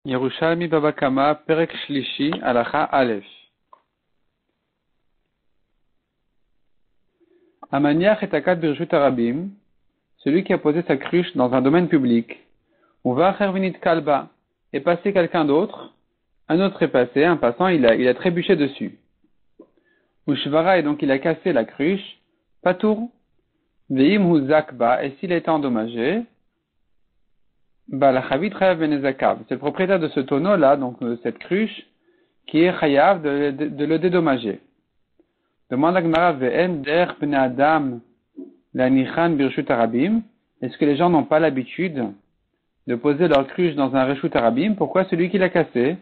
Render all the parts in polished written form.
Yerushalmi Baba Kama, Perek Shlishi, Halacha Aleph. Amaniach et Akat Birshut Arabim, celui qui a posé sa cruche dans un domaine public, ou va Hervinit Kalba, est passé quelqu'un d'autre, un autre est passé, un passant, il a trébuché dessus. Ou Shvara, et donc il a cassé la cruche, Patour, Veim Hu Zakba, et s'il a été endommagé, Balachavit Chayav Benezakav. C'est le propriétaire de ce tonneau-là, donc de cette cruche, qui est Chayav de le dédommager. Demande la Gemara, Ve'en der Bnei Adam l'anichan birshut arabim. Est-ce que les gens n'ont pas l'habitude de poser leur cruche dans un reshut arabim? Pourquoi celui qui l'a cassé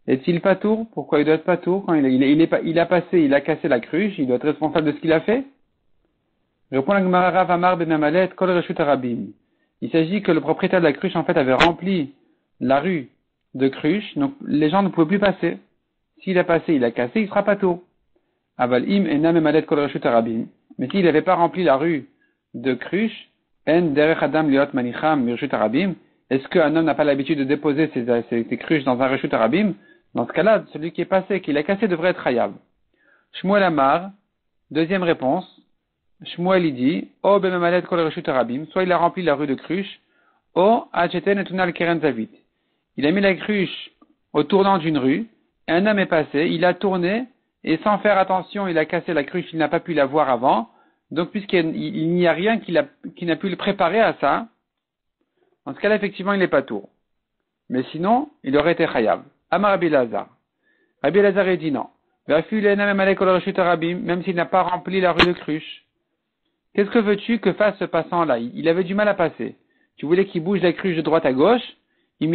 est-il patour? Pourquoi il doit être patour? Quand il a cassé la cruche, il doit être responsable de ce qu'il a fait? Répond la Gemara, Rav Amar ben Amalet kol reshut arabim. Il s'agit que le propriétaire de la cruche, en fait, avait rempli la rue de cruches, donc les gens ne pouvaient plus passer. S'il a passé, il a cassé, il sera patour. Aval im enam emalet kol reshut arabim. Mais s'il n'avait pas rempli la rue de cruches, en derech adam liot manicham birshut arabim, est-ce qu'un homme n'a pas l'habitude de déposer ses cruches dans un reshut arabim? Dans ce cas-là, celui qui est passé, qui l'a cassé, devrait être chayav. Shmuel Amar, deuxième réponse. Shmuel il dit, O bememalet kol reshut arabim, soit il a rempli la rue de cruches, O acheten etunal keren zavit. Il a mis la cruche au tournant d'une rue, et un homme est passé, il a tourné, et sans faire attention, il a cassé la cruche, il n'a pas pu la voir avant. Donc, puisqu'il n'y a rien qui n'a pu le préparer à ça, dans ce cas-là, effectivement, il n'est pas tour. Mais sinon, il aurait été chayav. Amar Rabbi Elazar. Rabbi Elazar a dit non. Même s'il n'a pas rempli la rue de cruche. Qu'est-ce que veux-tu que fasse ce passant-là? Il avait du mal à passer. Tu voulais qu'il bouge la cruche de droite à gauche. S'il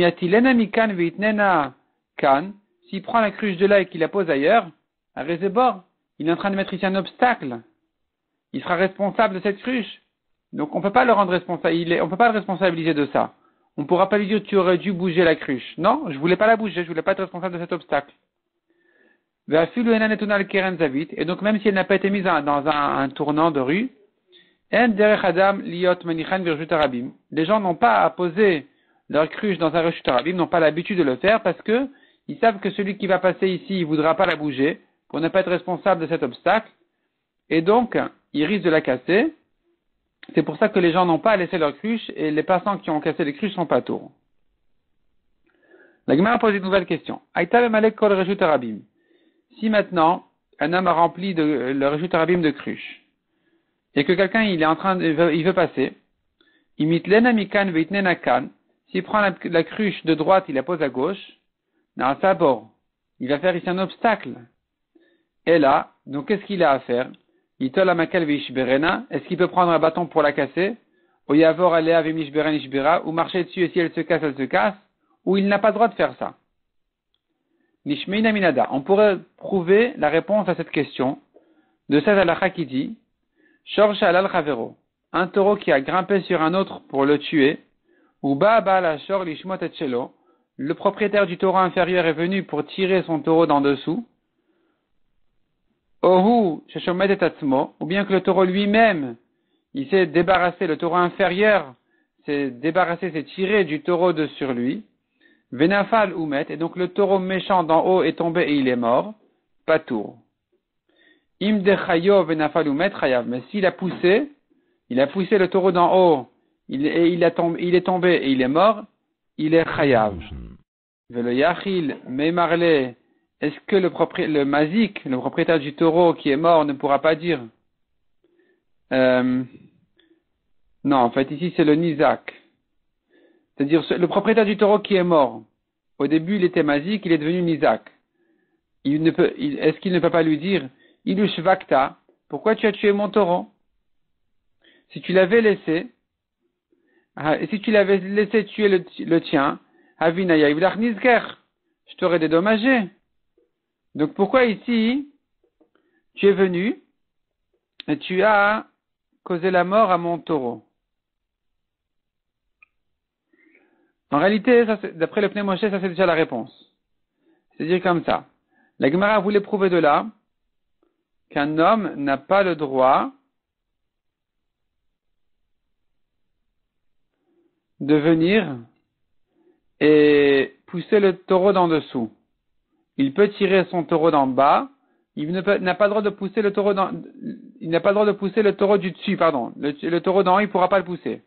prend la cruche de là et qu'il la pose ailleurs, à Rézébor, il est en train de mettre ici un obstacle. Il sera responsable de cette cruche. Donc on peut pas le rendre responsable, on peut pas le responsabiliser de ça. On pourra pas lui dire tu aurais dû bouger la cruche. Non, je voulais pas la bouger, je voulais pas être responsable de cet obstacle. Et donc même si elle n'a pas été mise dans un tournant de rue, les gens n'ont pas à poser leur cruche dans un reshut arabim, n'ont pas l'habitude de le faire parce que ils savent que celui qui va passer ici, il voudra pas la bouger pour ne pas être responsable de cet obstacle. Et donc, ils risquent de la casser. C'est pour ça que les gens n'ont pas à laisser leur cruche et les passants qui ont cassé les cruches sont pas tours. La Gemara pose une nouvelle question. Si maintenant, un homme a rempli le reshut arabim de cruches et que quelqu'un il veut passer, s'il prend la cruche de droite, il la pose à gauche, il va faire ici un obstacle. Et là, donc qu'est-ce qu'il a à faire? Est-ce qu'il peut prendre un bâton pour la casser? Ou marcher dessus et si elle se casse, elle se casse? Ou il n'a pas le droit de faire ça? On pourrait prouver la réponse à cette question de cette halakha qui dit un taureau qui a grimpé sur un autre pour le tuer, ou le propriétaire du taureau inférieur est venu pour tirer son taureau d'en dessous, ou bien que le taureau lui-même, il s'est débarrassé, le taureau inférieur s'est débarrassé, s'est tiré du taureau de sur lui, venafal ou met, et donc le taureau méchant d'en haut est tombé et il est mort, patour. Im de chayo venafal ou met chayav, mais s'il a poussé le taureau d'en haut, il est tombé et il est mort, il est chayav. Velo yachil meimarle. Est-ce que le mazik, le propriétaire du taureau qui est mort, ne pourra pas dire non, en fait, ici, c'est le nizak. C'est-à-dire, le propriétaire du taureau qui est mort, au début, il était mazik, il est devenu nizak. Est-ce qu'il ne peut pas lui dire, ilush vakta, pourquoi tu as tué mon taureau? Si tu l'avais laissé tuer le tien, avinaya, ivlach nizker, je t'aurais dédommagé. Donc pourquoi ici, tu es venu et tu as causé la mort à mon taureau? En réalité, ça, d'après le Pnei Moshe, ça c'est déjà la réponse. C'est-à-dire comme ça. La Gemara voulait prouver de là qu'un homme n'a pas le droit de venir et pousser le taureau d'en dessous. Il peut tirer son taureau d'en bas. N'a pas le droit de pousser le taureau il n'a pas le droit de pousser le taureau du dessus, pardon. Le taureau d'en haut, il pourra pas le pousser.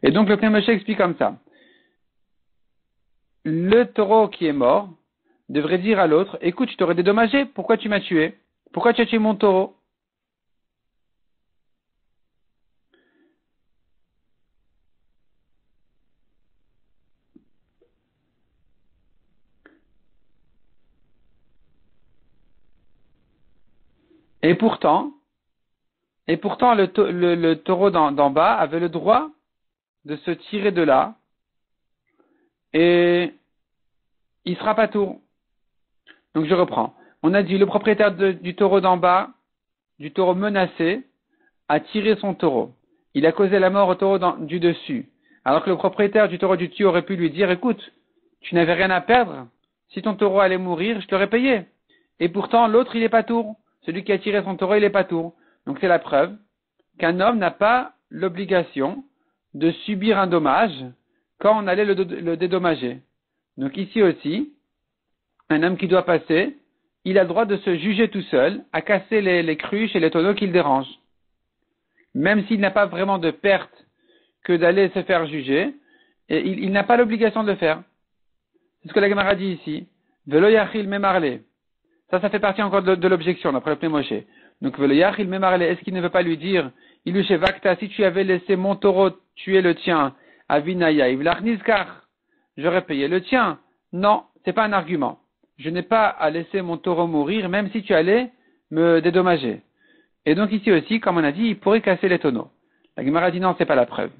Et donc le Pnei Moshe explique comme ça. Le taureau qui est mort devrait dire à l'autre, écoute, je t'aurais dédommagé, pourquoi tu m'as tué? Pourquoi tu as tué mon taureau? Et pourtant le taureau d'en bas avait le droit de se tirer de là et il sera pas tour. Donc je reprends. On a dit le propriétaire du taureau d'en bas, du taureau menacé, a tiré son taureau. Il a causé la mort au taureau du dessus. Alors que le propriétaire du taureau du dessus aurait pu lui dire, écoute, tu n'avais rien à perdre. Si ton taureau allait mourir, je t'aurais payé. Et pourtant, l'autre, il est pas tour. Celui qui a tiré son taureau, il est pas tour. Donc c'est la preuve qu'un homme n'a pas l'obligation de subir un dommage quand on allait le dédommager. Donc ici aussi, un homme qui doit passer, il a le droit de se juger tout seul, à casser les cruches et les tonneaux qui le dérangent. Même s'il n'a pas vraiment de perte que d'aller se faire juger, et il n'a pas l'obligation de le faire. C'est ce que la Gemara dit ici. Velo yachil memarle. Ça fait partie encore de l'objection, d'après le Pnei Moshe. Donc, velo yachil memarle, est-ce qu'il ne veut pas lui dire, Ilushe vakta, si tu avais laissé mon taureau tuer le tien, avinaya, ivlachnizkar, j'aurais payé le tien. Non, c'est pas un argument. Je n'ai pas à laisser mon taureau mourir, même si tu allais me dédommager. Et donc ici aussi, comme on a dit, il pourrait casser les tonneaux. La Gemara dit non, c'est pas la preuve.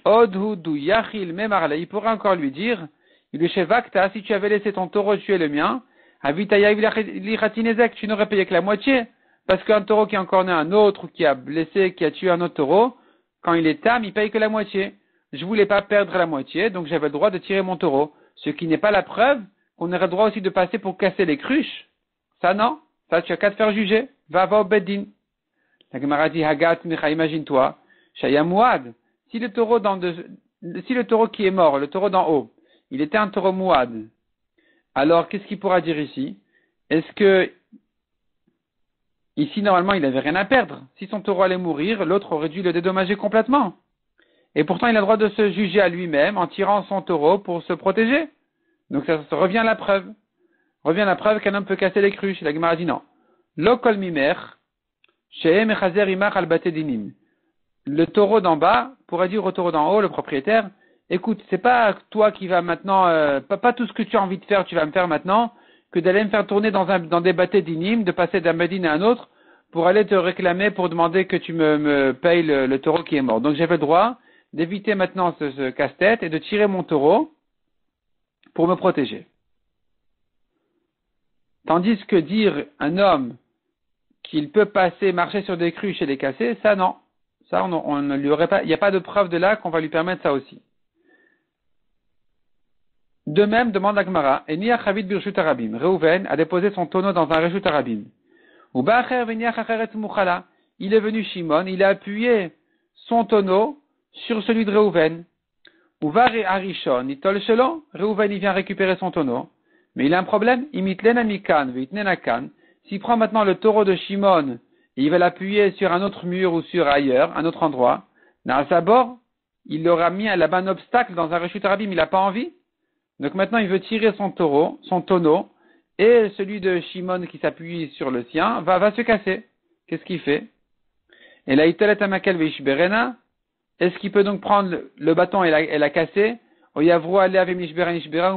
Odhudu yachil memarle, il pourrait encore lui dire, Ilushe vakta, si tu avais laissé ton taureau tuer le mien, avitaya ivlachinezek, tu n'aurais payé que la moitié. Parce qu'un taureau qui a encore né un autre, ou qui a blessé, qui a tué un autre taureau, quand il est tam, il paye que la moitié. Je voulais pas perdre la moitié, donc j'avais le droit de tirer mon taureau. Ce qui n'est pas la preuve qu'on aurait le droit aussi de passer pour casser les cruches. Ça non, ça tu as qu'à te faire juger. Va au Beddin. La Gemara dit, Hagat, imagine-toi, Shayamouad, si le taureau qui est mort, le taureau d'en haut, il était un taureau mouad, alors qu'est-ce qu'il pourra dire ici? Est-ce que ici, normalement, il n'avait rien à perdre. Si son taureau allait mourir, l'autre aurait dû le dédommager complètement. Et pourtant, il a le droit de se juger à lui-même en tirant son taureau pour se protéger. Donc, ça revient à la preuve. Revient à la preuve qu'un homme peut casser les cruches. La Gemara dit non. Lo kol mimer, she'em echazer imach al bate dinim. Le taureau d'en bas pourrait dire au taureau d'en haut, le propriétaire, écoute, c'est pas toi qui vas maintenant, pas tout ce que tu as envie de faire, tu vas me faire maintenant, que d'aller me faire tourner dans des bâtés d'inim, de passer d'un badin à un autre, pour aller te réclamer, pour demander que tu me payes le taureau qui est mort. Donc j'avais le droit d'éviter maintenant ce casse-tête et de tirer mon taureau pour me protéger. Tandis que dire un homme qu'il peut marcher sur des cruches et les casser, ça non. Ça on ne lui aurait pas, il n'y a pas de preuve de là qu'on va lui permettre ça aussi. De même, demande la Gemara, Eni achavit birshut arabim. Reuven a déposé son tonneau dans un reshut arabim. Il est venu Shimon, il a appuyé son tonneau sur celui de Reuven. Uvar et Arishon, Itol Shelon, Reuven il vient récupérer son tonneau. Mais il a un problème, Imitlen amikan, Vitnenakan. S'il prend maintenant le taureau de Shimon, et il va l'appuyer sur un autre mur ou sur ailleurs, un autre endroit, Naasabor, il aura mis là-bas un obstacle dans un reshut arabim, il n'a pas envie. Donc maintenant, il veut tirer son taureau, son tonneau, et celui de Shimon qui s'appuie sur le sien va se casser. Qu'est-ce qu'il fait? Et là, est-ce qu'il peut donc prendre le bâton et la casser? Ou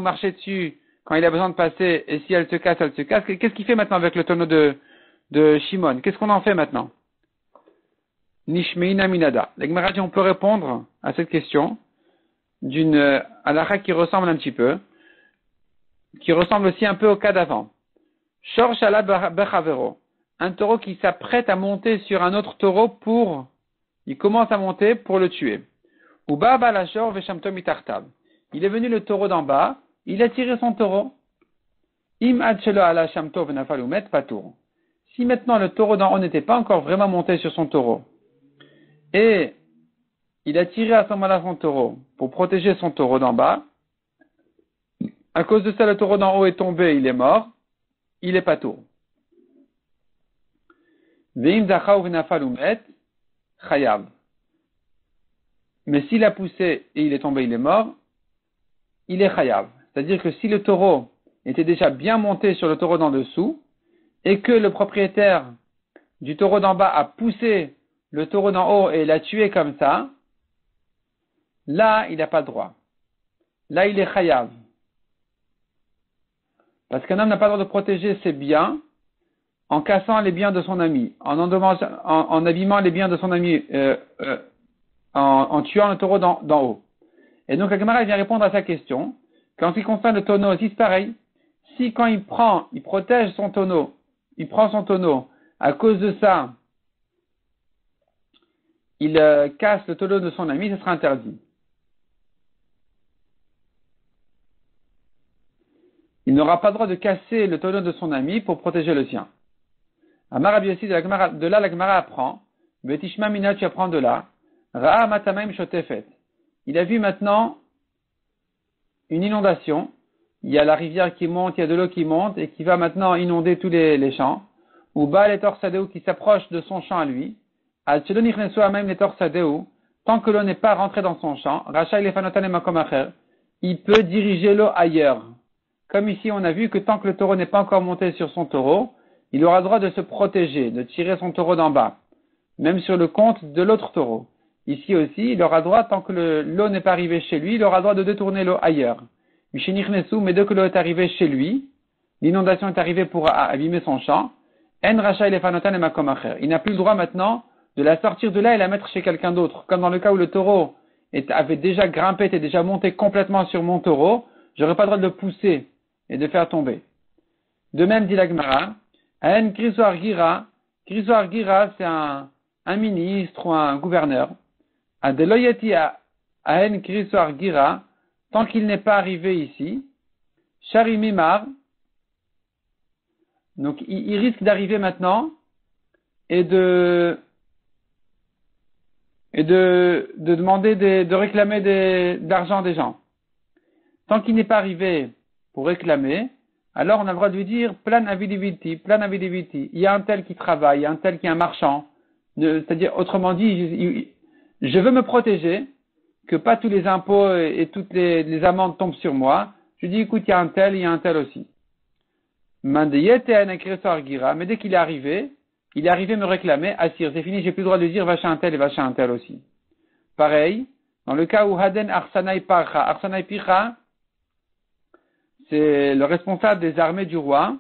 marcher dessus quand il a besoin de passer, et si elle se casse, elle se casse. Qu'est-ce qu'il fait maintenant avec le tonneau de Shimon? Qu'est-ce qu'on en fait maintenant? Nishmeina minada. La Gemara dit, on peut répondre à cette question d'une halakha qui ressemble un petit peu, qui ressemble aussi un peu au cas d'avant. Shor shala bechavero. Un taureau qui s'apprête à monter sur un autre taureau il commence à monter pour le tuer. Uba balashor veshamto mitartav. Il est venu le taureau d'en bas, il a tiré son taureau. Im ad shelo ala shamto v'nafal umet patour. Si maintenant le taureau d'en haut n'était pas encore vraiment monté sur son taureau, et il a tiré à ce moment-là son taureau pour protéger son taureau d'en bas, à cause de ça le taureau d'en haut est tombé, il est mort, il est patour. Ve'im zacha v'nafal umet chayav. Mais s'il a poussé et il est tombé, il est mort, il est chayav. C'est-à-dire que si le taureau était déjà bien monté sur le taureau d'en dessous, et que le propriétaire du taureau d'en bas a poussé le taureau d'en haut et l'a tué comme ça, là, il n'a pas le droit. Là, il est chayav. Parce qu'un homme n'a pas le droit de protéger ses biens en cassant les biens de son ami, en abîmant les biens de son ami, en tuant le taureau d'en haut. Et donc, la Gemara vient répondre à sa question. Quand il concerne le tonneau aussi, c'est pareil. Si quand il protège son tonneau, il prend son tonneau, à cause de ça, il casse le tonneau de son ami, ce sera interdit. Il n'aura pas le droit de casser le tonneau de son ami pour protéger le sien. Amar Rabbi Yossi, de là la Gemara apprend, Betishma Mina, tu apprends de là, Ra'a Matamaim Shotefet. Il a vu maintenant une inondation. Il y a la rivière qui monte, il y a de l'eau qui monte et qui va maintenant inonder tous les champs. Ou Baal et Torsadeu qui s'approche de son champ à lui. Al Chelonich Nesoa même les Torsadeu, tant que l'eau n'est pas rentrée dans son champ, Racha Ilefanotan et Makom Acher, il peut diriger l'eau ailleurs. Comme ici on a vu que tant que le taureau n'est pas encore monté sur son taureau, il aura le droit de se protéger, de tirer son taureau d'en bas, même sur le compte de l'autre taureau. Ici aussi, il aura le droit, tant que l'eau n'est pas arrivée chez lui, il aura le droit de détourner l'eau ailleurs. Mishenich Nesu, mais dès que l'eau est arrivée chez lui, l'inondation est arrivée pour abîmer son champ, En Racha Ilefanotan et Makom Acher. Il n'a plus le droit maintenant de la sortir de là et la mettre chez quelqu'un d'autre. Comme dans le cas où le taureau avait déjà grimpé, était déjà monté complètement sur mon taureau, j'aurais pas le droit de le pousser et de faire tomber. De même, dit la Gemara, En Krisoar Gira, c'est un ministre ou un gouverneur. Adeloyeti En Krisoar Gira, tant qu'il n'est pas arrivé ici, Sharimimar, donc il risque d'arriver maintenant et de demander de réclamer d'argent des gens. Tant qu'il n'est pas arrivé pour réclamer, alors on a le droit de lui dire plan avidiviti. Il y a un tel qui travaille, il y a un tel qui est un marchand. C'est-à-dire, autrement dit, je veux me protéger, que pas tous les impôts et toutes les amendes tombent sur moi. Je dis, écoute, il y a un tel aussi. Mais dès qu'il est arrivé me réclamer, assir, c'est fini, j'ai plus le droit de lui dire, va chez un tel et va chez un tel aussi. Pareil, dans le cas où Haden Arsanai Picha, c'est le responsable des armées du roi,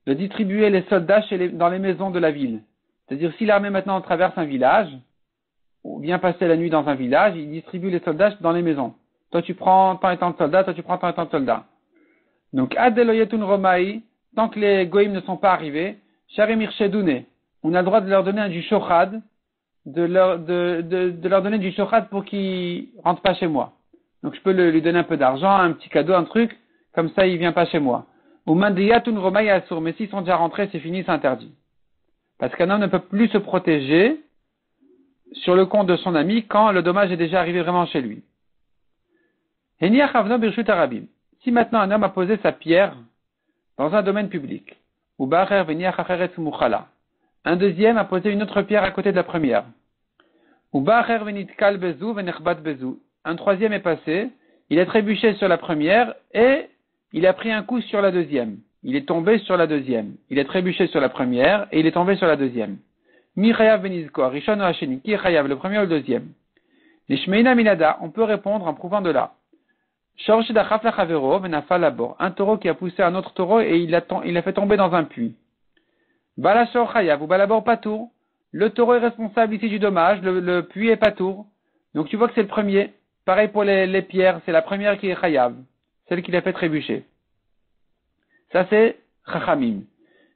de distribuer les soldats dans les maisons de la ville. C'est-à-dire, si l'armée maintenant traverse un village, ou vient passer la nuit dans un village, il distribue les soldats dans les maisons. Toi, tu prends tant et tant de soldats, toi, tu prends tant et tant de soldats. Donc, Adeloyetun Romaï, tant que les goïms ne sont pas arrivés, Sharimir Shedouné, on a le droit de leur donner du shochad, de leur donner du shochad pour qu'ils rentrent pas chez moi. Donc, je peux lui donner un peu d'argent, un petit cadeau, un truc, comme ça, il vient pas chez moi. Ou Mandiyatun Romaï Asur, mais s'ils sont déjà rentrés, c'est fini, c'est interdit. Parce qu'un homme ne peut plus se protéger sur le compte de son ami quand le dommage est déjà arrivé vraiment chez lui. Heniach Avno Birshut Arabim. Si maintenant un homme a posé sa pierre dans un domaine public, ou Ba'acher Veniach Acheret Mukhala, un deuxième a posé une autre pierre à côté de la première, ou Ba'acher Venitkal Bezu Venechbat Bezu, un troisième est passé, il a trébuché sur la première et il a pris un coup sur la deuxième. Il est tombé sur la deuxième. Il est trébuché sur la première et il est tombé sur la deuxième. Mi Chayav Benizko, Rishon ou Hasheni, qui est Chayav, le premier ou le deuxième? Les Shmeina Minada, on peut répondre en prouvant de là. Un taureau qui a poussé un autre taureau et il l'a fait tomber dans un puits. Balashor Chayav ou Balabor Patour. Le taureau est responsable ici du dommage, le puits est Patour. Donc tu vois que c'est le premier. Pareil pour les pierres, c'est la première qui est Chayav, celle qui l'a fait trébucher. Ça c'est Chachamim.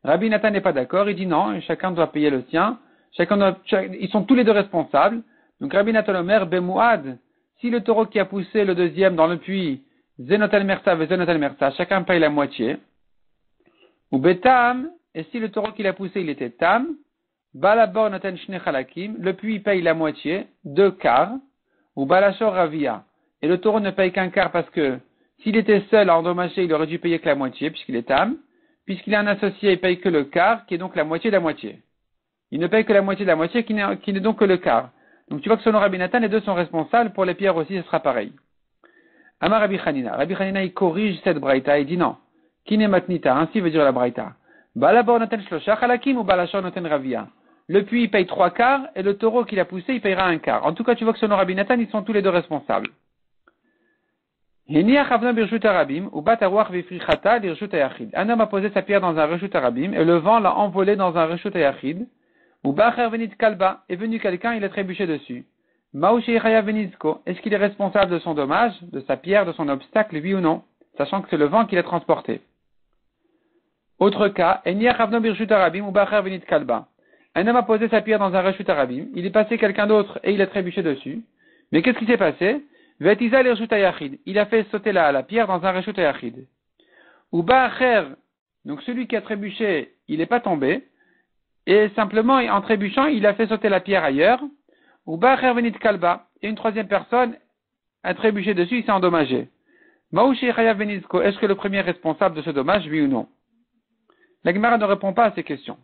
Rabbi Nathan n'est pas d'accord, il dit non, chacun doit payer le sien. Ils sont tous les deux responsables. Donc Rabbi Nathan Omer, Bemouad, si le taureau qui a poussé le deuxième dans le puits, Zenotel Mersa ve Zenotel Mersa, chacun paye la moitié. Ou Betam, et si le taureau qui l'a poussé, il était Tam, Balabor Noten Shne Chalakim, le puits paye la moitié, 2 quarts, ou Balashor Ravia. Et le taureau ne paye qu'un quart parce que s'il était seul à endommager, il aurait dû payer que la moitié, puisqu'il est Tam. Puisqu'il est un associé, il paye que le quart, qui est donc la moitié de la moitié. Il ne paye que la moitié de la moitié, qui n'est donc que le quart. Donc tu vois que selon Rabbi Nathan, les deux sont responsables. Pour les pierres aussi, ce sera pareil. Amar Rabbi Hanina. Rabbi Hanina, il corrige cette braïta. Il dit non. Kine matnita. Ainsi veut dire la braïta. Balabor noten shlosha chalakim ou balashor noten ravia. Le puits, il paye 3 quarts, et le taureau qu'il a poussé, il payera 1 quart. En tout cas, tu vois que selon Rabbi Nathan, ils sont tous les deux responsables. Un homme a posé sa pierre dans un reshut arabim, et le vent l'a envolé dans un reshut ayachid. Ou Bacher venit kalba, est venu quelqu'un, il a trébuché dessus. Est-ce qu'il est responsable de son dommage, de sa pierre, de son obstacle, oui ou non, sachant que c'est le vent qui l'a transporté. Autre cas, un homme a posé sa pierre dans un reshut arabim, il est passé quelqu'un d'autre et il a trébuché dessus. Mais qu'est-ce qui s'est passé? Il a fait sauter la pierre dans un reshut ayachid. Ou Bacher, donc celui qui a trébuché, il n'est pas tombé. Et simplement, en trébuchant, il a fait sauter la pierre ailleurs. Ou Bacher venit kalba. Et une troisième personne a trébuché dessus, il s'est endommagé. Est-ce que le premier est responsable de ce dommage, oui ou non? La Gemara ne répond pas à ces questions.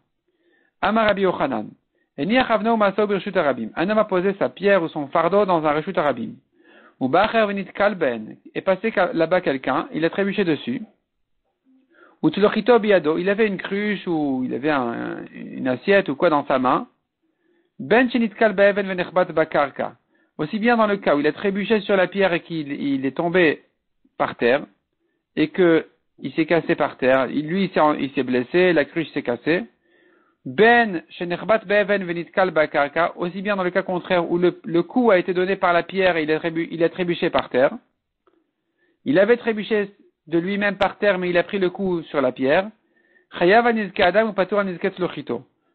Amar Rabbi Yochanan. Un homme a posé sa pierre ou son fardeau dans un reshut arabim. Ou Bacher venit kalben. Est passé là-bas quelqu'un, il a trébuché dessus. Ou Tlochito biado, il avait une cruche ou il avait une assiette ou quoi dans sa main. Ben shenitkal be'even venechbat bakarka. Aussi bien dans le cas où il a trébuché sur la pierre et qu'il est tombé par terre et que il s'est cassé par terre, lui il s'est blessé, la cruche s'est cassée. Ben shenechbat be'even venitkal bakarka. Aussi bien dans le cas contraire où le coup a été donné par la pierre et il a trébuché par terre. Il avait trébuché de lui-même par terre, mais il a pris le coup sur la pierre.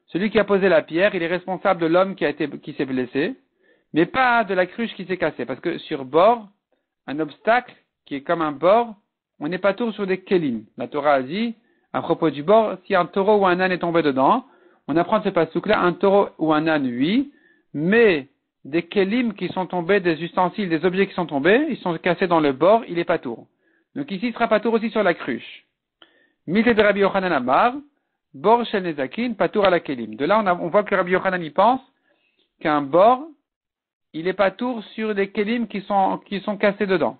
Celui qui a posé la pierre, il est responsable de l'homme qui s'est blessé, mais pas de la cruche qui s'est cassée. Parce que sur bord, un obstacle qui est comme un bord, on n'est pas tour sur des kelim. La Torah a dit, à propos du bord, si un taureau ou un âne est tombé dedans, on apprend de ce passouk-là, un taureau ou un âne, oui, mais des kelim qui sont tombés, des ustensiles, des objets qui sont tombés, ils sont cassés dans le bord, il est pas tour. Donc ici, il sera patour aussi sur la cruche. Mite de Rabbi Yochanan Amar, bor shel nezakin, patour à la kelim. De là, on voit que Rabbi Yochanan y pense qu'un bord, il est patour sur des kelim qui sont cassés dedans.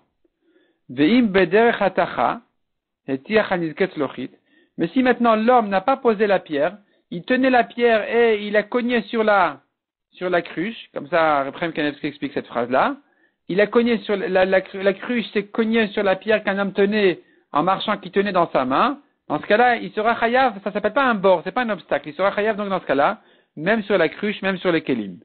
Ve'im beder chatacha, etiach hanizket lochit. Mais si maintenant l'homme n'a pas posé la pierre, il tenait la pierre et il a cogné sur la cruche, comme ça, Reprem Kanevski explique cette phrase-là. Il a cogné sur la cruche s'est cognée sur la pierre qu'un homme tenait en marchant, qui tenait dans sa main. Dans ce cas-là, il sera chayav, ça s'appelle pas un bord, c'est pas un obstacle. Il sera chayav donc dans ce cas-là, même sur la cruche, même sur les kelim.